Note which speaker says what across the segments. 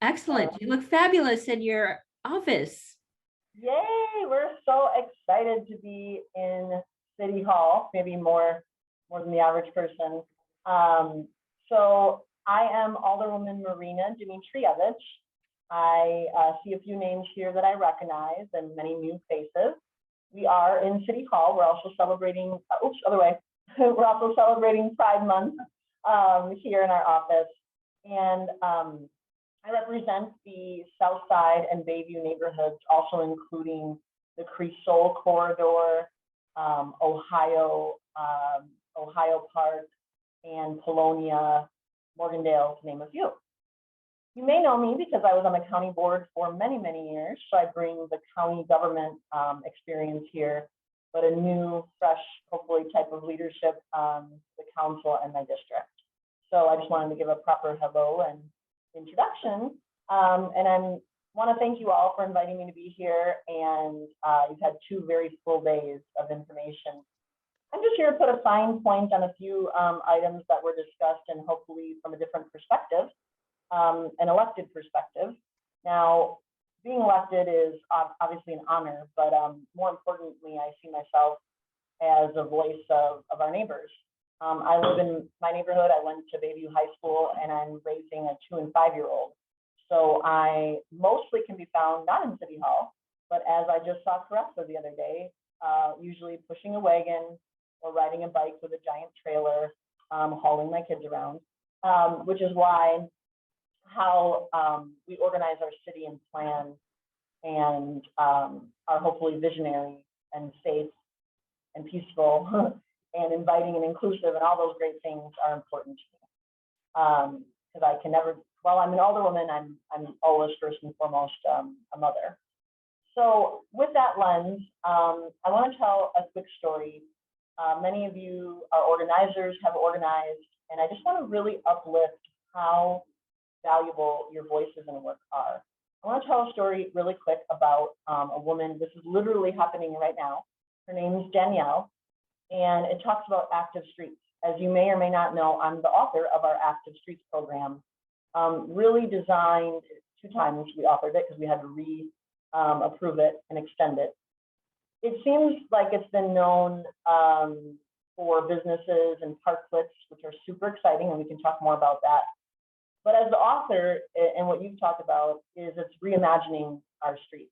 Speaker 1: Excellent. You look fabulous in your office.
Speaker 2: Yay! We're so excited to be in City Hall, maybe more than the average person. Um, so I am Alderwoman Marina Dimitrievich. I see a few names here that I recognize and many new faces. We are in City Hall. We're also celebrating, other way. We're also celebrating Pride Month here in our office. And I represent the South Side and Bayview neighborhoods, also including the Cresol corridor, Ohio, Ohio Park, and Polonia, Morgandale, to name a few. You may know me because I was on the county board for many, many years, so I bring the county government experience here, but a new, fresh, hopefully, type of leadership, the council and my district. So I just wanted to give a proper hello and introduction. And I want to thank you all for inviting me to be here. And you've had 2 very full days of information. I'm just here to put a fine point on a few items that were discussed, and hopefully from a different perspective, an elected perspective. Now, being elected is obviously an honor, but more importantly, I see myself as a voice of our neighbors. I live in my neighborhood. I went to Bayview High School, and I'm raising a 2- and 5-year-old. So I mostly can be found not in City Hall, but as I just saw Caressa the other day, usually pushing a wagon or riding a bike with a giant trailer, hauling my kids around, which is how we organize our city and plan and are hopefully visionary and safe and peaceful and inviting and inclusive, and all those great things are important to me. Because I can never, while I'm an alderwoman, I'm always first and foremost a mother. So with that lens, I want to tell a quick story. Many of you are organizers, have organized, and I just want to really uplift how valuable your voices and work are. I want to tell a story really quick about a woman. This is literally happening right now. Her name is Danielle, and it talks about active streets. As you may or may not know, I'm the author of our Active Streets program, really designed 2 times we authored it because we had to approve it and extend it. It seems like it's been known for businesses and parklets, which are super exciting, and we can talk more about that. But as the author, and what you've talked about, is it's reimagining our streets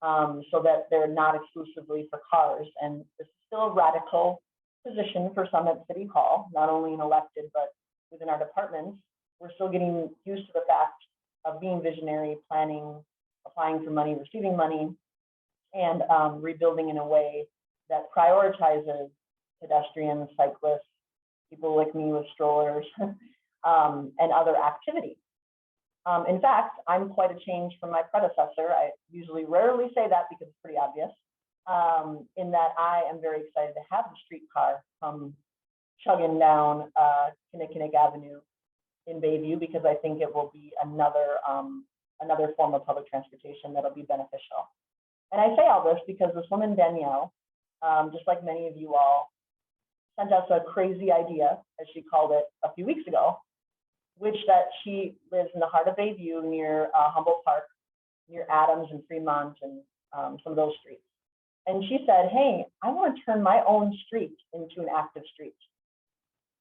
Speaker 2: so that they're not exclusively for cars. And this is still a radical position for some at City Hall, not only in elected, but within our departments. We're still getting used to the fact of being visionary, planning, applying for money, receiving money, and rebuilding in a way that prioritizes pedestrians, cyclists, people like me with strollers, and other activities. In fact, I'm quite a change from my predecessor. I usually rarely say that because it's pretty obvious, in that I am very excited to have the streetcar come chugging down Kinnickinnick Avenue in Bayview, because I think it will be another form of public transportation that'll be beneficial. And I say all this because this woman, Danielle, just like many of you all, sent us a crazy idea, as she called it, a few weeks ago, which that she lives in the heart of Bayview near Humboldt Park, near Adams and Fremont and some of those streets. And she said, hey, I want to turn my own street into an active street.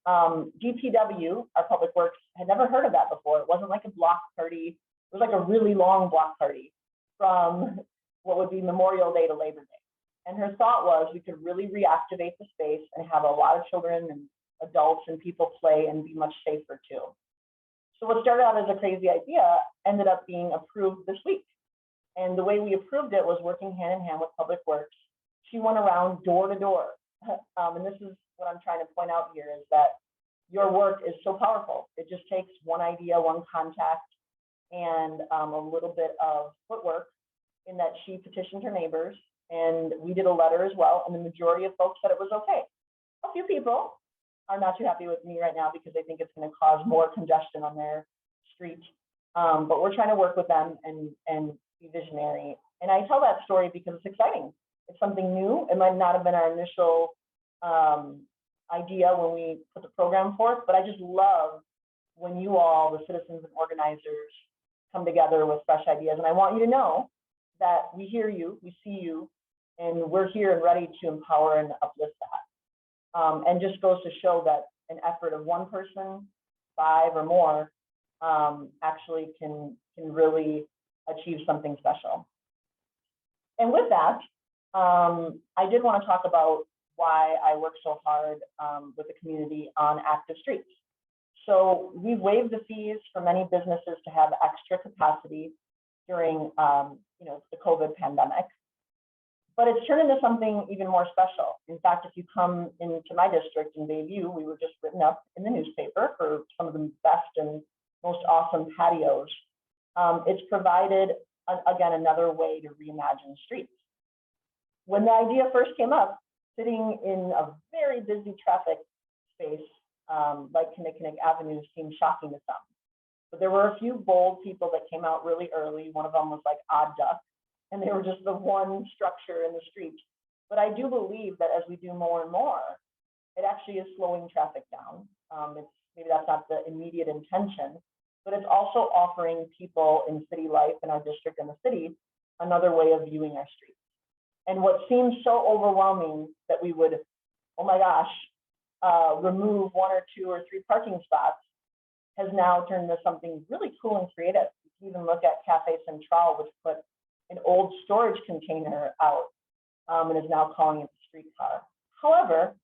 Speaker 2: DPW, our Public Works, had never heard of that before. It wasn't like a block party. It was like a really long block party from what would be Memorial Day to Labor Day. And her thought was we could really reactivate the space and have a lot of children and adults and people play and be much safer too. So what started out as a crazy idea ended up being approved this week. And the way we approved it was working hand in hand with Public Works. She went around door to door. And this is what I'm trying to point out here, is that your work is so powerful. It just takes one idea, one contact, and a little bit of footwork, in that she petitioned her neighbors, and we did a letter as well, and the majority of folks said it was okay. A few people are not too happy with me right now because they think it's going to cause more congestion on their street. But we're trying to work with them and be visionary. And I tell that story because it's exciting. It's something new. It might not have been our initial idea when we put the program forth, but I just love when you all, the citizens and organizers, come together with fresh ideas. And I want you to know that we hear you, we see you, and we're here and ready to empower and uplift that. And just goes to show that an effort of one person, 5 or more, actually can really achieve something special. And with that, I did want to talk about why I work so hard with the community on active streets. So we've waived the fees for many businesses to have extra capacity during the COVID pandemic. But it's turned into something even more special. In fact, if you come into my district in Bayview, we were just written up in the newspaper for some of the best and most awesome patios. It's provided, again, another way to reimagine streets. When the idea first came up, sitting in a very busy traffic space like Kinnickinnic Avenue seemed shocking to some. But there were a few bold people that came out really early. One of them was like Odd Duck, and they were just the one structure in the street. But I do believe that as we do more and more, it actually is slowing traffic down. Maybe that's not the immediate intention, but it's also offering people in city life in our district and the city another way of viewing our streets. And what seems so overwhelming that we would, oh my gosh, remove 1 or 2 or 3 parking spots has now turned into something really cool and creative. You can even look at Cafe Central, which put an old storage container out and is now calling it the streetcar. However,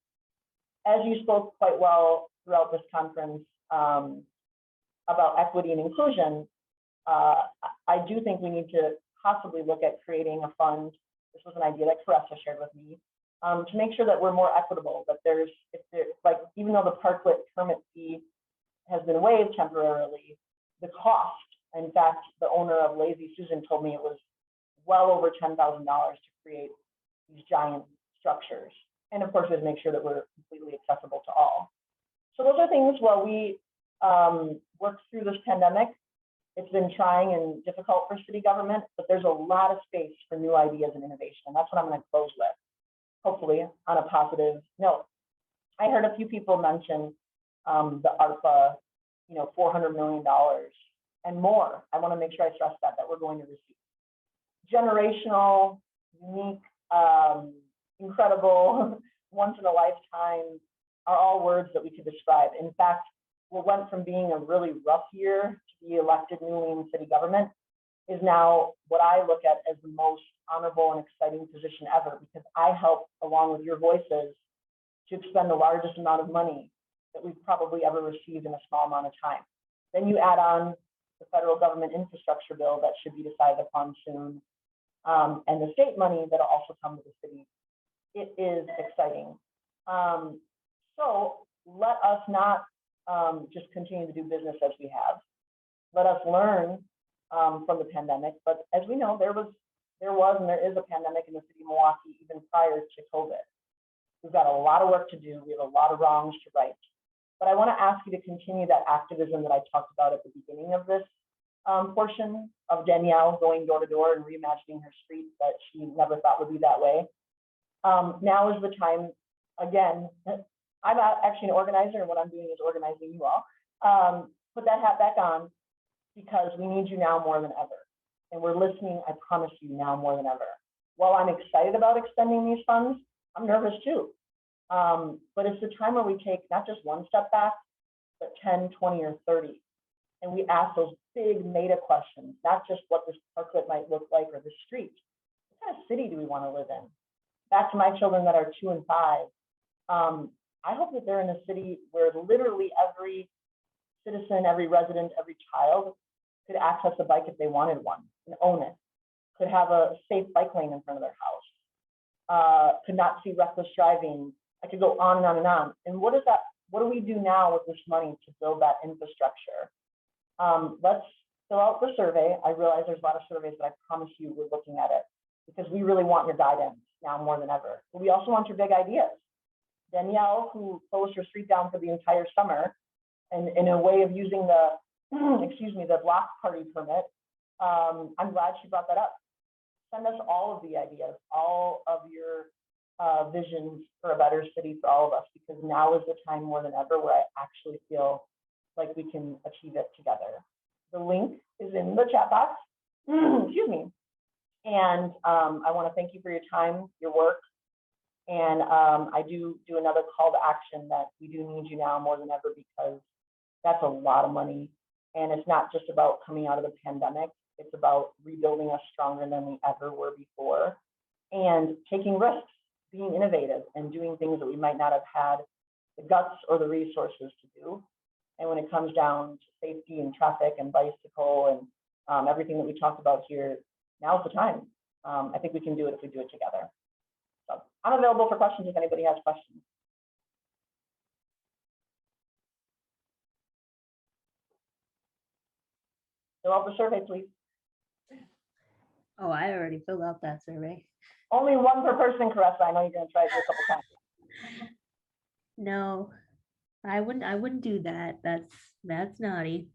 Speaker 2: as you spoke quite well throughout this conference about equity and inclusion, I do think we need to possibly look at creating a fund. This was an idea that Caressa shared with me, to make sure that we're more equitable, that even though the parklet permit fee has been waived temporarily, the cost, in fact, the owner of Lazy Susan told me it was well over $10,000 to create these giant structures. And of course, we have to make sure that we're completely accessible to all. So those are things while we work through this pandemic. It's been trying and difficult for city government, but there's a lot of space for new ideas and innovation. And that's what I'm going to close with, hopefully on a positive note. I heard a few people mention the ARPA, $400 million and more. I want to make sure I stress that we're going to receive. Generational, unique, incredible, once in a lifetime are all words that we could describe. In fact, what went from being a really rough year to be elected newly in city government is now what I look at as the most honorable and exciting position ever, because I help, along with your voices, to expend the largest amount of money that we've probably ever received in a small amount of time. Then you add on the federal government infrastructure bill that should be decided upon soon, and the state money that'll also come to the city. It is exciting. So let us not just continue to do business as we have. Let us learn from the pandemic. But as we know, there was and there is a pandemic in the city of Milwaukee even prior to COVID. We've got a lot of work to do. We have a lot of wrongs to right. But I want to ask you to continue that activism that I talked about at the beginning of this portion of Danielle going door to door and reimagining her streets that she never thought would be that way. Now is the time, again, I'm actually an organizer, and what I'm doing is organizing you all. Put that hat back on, because we need you now more than ever. And we're listening, I promise you, now more than ever. While I'm excited about extending these funds, I'm nervous too. But it's the time where we take not just one step back, but 10, 20, or 30. And we ask those big meta questions, not just what this parklet might look like or the street. What kind of city do we want to live in? Back to my children that are 2 and 5. I hope that they're in a city where literally every citizen, every resident, every child could access a bike if they wanted one and own it, could have a safe bike lane in front of their house, could not see reckless driving. I could go on and on and on. And what do we do now with this money to build that infrastructure? Let's fill out the survey. I realize there's a lot of surveys, but I promise you we're looking at it, because we really want your guidance now more than ever. But we also want your big ideas. Danielle, who closed her street down for the entire summer, and in a way of using the, the block party permit, I'm glad she brought that up. Send us all of the ideas, all of your visions for a better city for all of us, because now is the time more than ever where I actually feel like we can achieve it together. The link is in the chat box. Excuse me. And I want to thank you for your time, your work. And I do another call to action that we do need you now more than ever, because that's a lot of money. And it's not just about coming out of the pandemic. It's about rebuilding us stronger than we ever were before, and taking risks, being innovative, and doing things that we might not have had the guts or the resources to do. And when it comes down to safety and traffic and bicycle and everything that we talked about here, now's the time. I think we can do it if we do it together. So I'm available for questions if anybody has questions. Fill out the survey, please.
Speaker 1: Oh, I already filled out that survey.
Speaker 2: Only one per person, Caressa. I know you're going to try it a couple times.
Speaker 1: No, I wouldn't do that. That's naughty.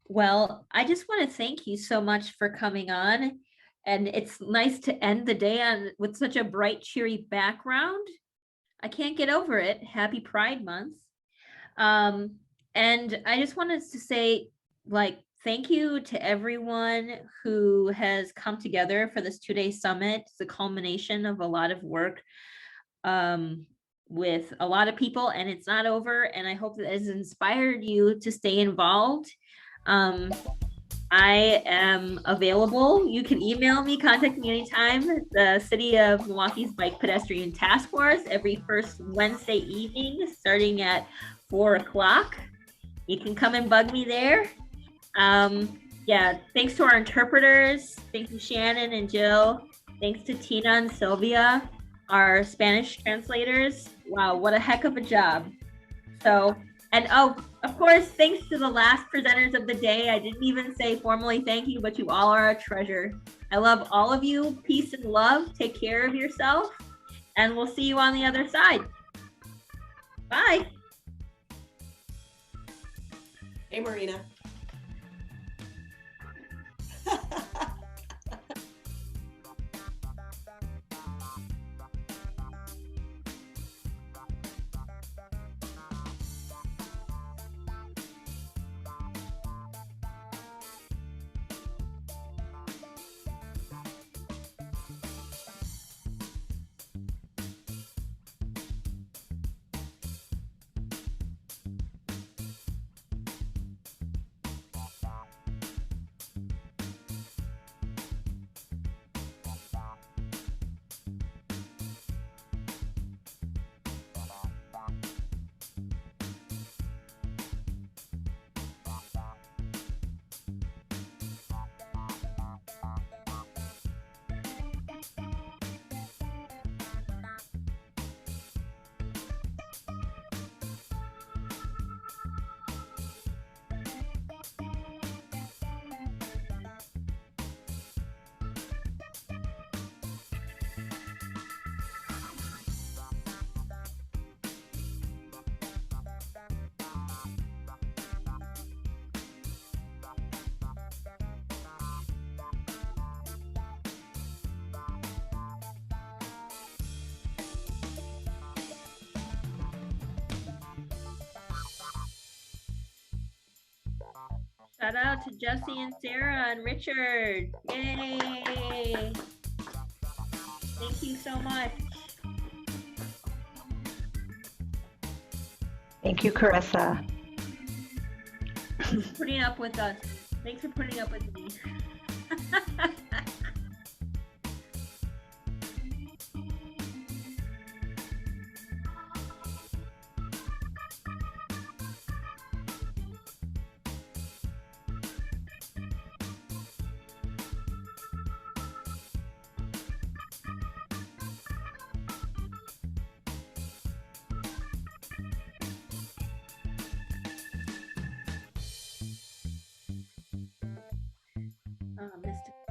Speaker 1: Well, I just want to thank you so much for coming on. And it's nice to end the day on with such a bright, cheery background. I can't get over it. Happy Pride Month. And I just wanted to say, like, thank you to everyone who has come together for this 2-day summit. It's the culmination of a lot of work with a lot of people, and it's not over. And I hope that has inspired you to stay involved. I am available. You can email me, contact me anytime. The City of Milwaukee's Bike Pedestrian Task Force every first Wednesday evening, starting at 4 o'clock. You can come and bug me there. Yeah, thanks to our interpreters. Thank you, Shannon and Jill. Thanks to Tina and Sylvia, our Spanish translators. Wow, what a heck of a job. So, and oh, of course, thanks to the last presenters of the day. I didn't even say formally thank you, but you all are a treasure. I love all of you. Peace and love. Take care of yourself, and we'll see you on the other side. Bye.
Speaker 3: Hey, Marina.
Speaker 1: Shout out to Jesse and Sarah and Richard. Yay. Thank you so much.
Speaker 4: Thank you, Caressa.
Speaker 1: Thanks for putting up with us. Thanks for putting up with me. Mr.